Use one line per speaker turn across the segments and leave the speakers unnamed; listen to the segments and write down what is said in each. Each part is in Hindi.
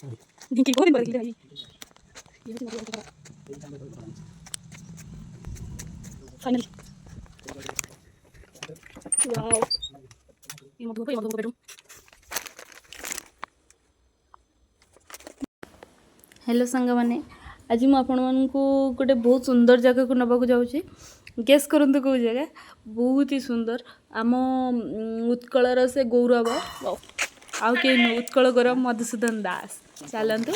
ढिंकी बहुत दिन पर देखली फाइनली वाओ ये मधु बेडरूम। हेलो सांग मैंने आज मुझे गोटे बहुत सुंदर जगह को नबाक जाऊँगी। गेस करंतु कौ जगह बहुत ही सुंदर आम उत्कलर से गौरव आउ के उत्कल गौरव मधुसूदन दास चलतु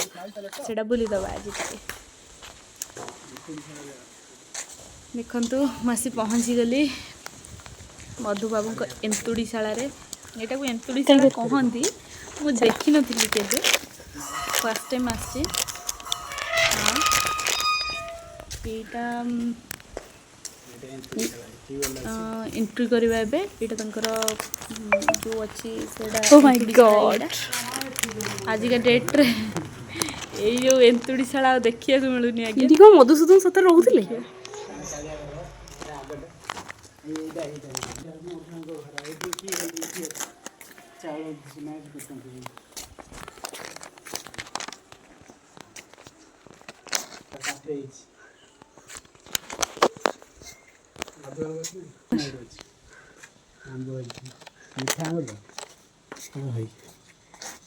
से बुलीदबा आज देखु मसी पहुँची गली मधु बाबू एंतुड़ीशाला यहाँ को एंतुड़ीशाला कहती मुझे देखी नी के फर्स्ट टाइम आसी एंट्री करवा यहाँ जो अच्छी आजिका डेट रे यो एंतुड़ीशाला देखा मिलूनी आगे मधुसूदन सत रोते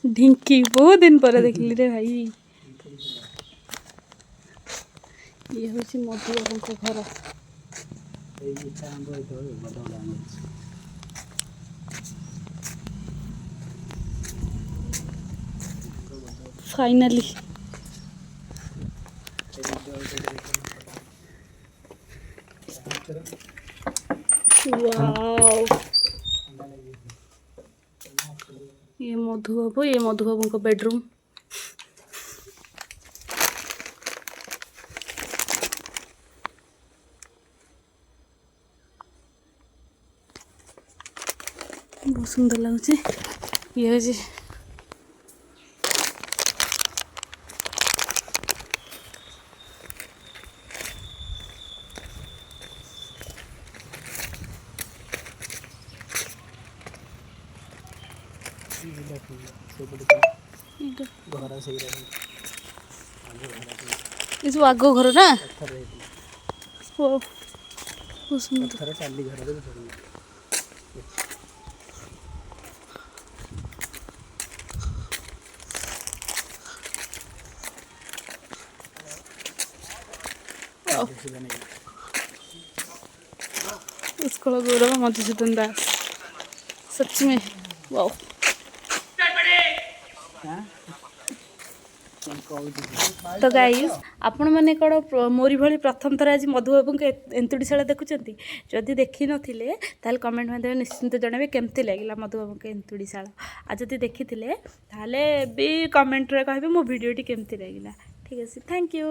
ढिंकी बहुत दिन पर देखली रे भाई। ये हूँ मधु बाबू घर फाइनली वाओ ये मधु बाबू का बेडरूम। बहुत सुंदर लगुच ये जी ये आग घर ना उसको गौरव मधुसूदन दास सच में वाओ। तो गाइस आपण मैंने कौन मोरी भली प्रथम थर आज मधुबाबू एंतुड़ीशाला देखुंत जदि देखी नथिले ताल कमेंट माध्यम निश्चिंत जनइबे केमती लगिला मधुबाबू एंतुड़ीशाला आ जदि देखी ताले भी कमेंट रे कहबे मो वीडियोटी केमती लगिला। ठीक है थैंक यू।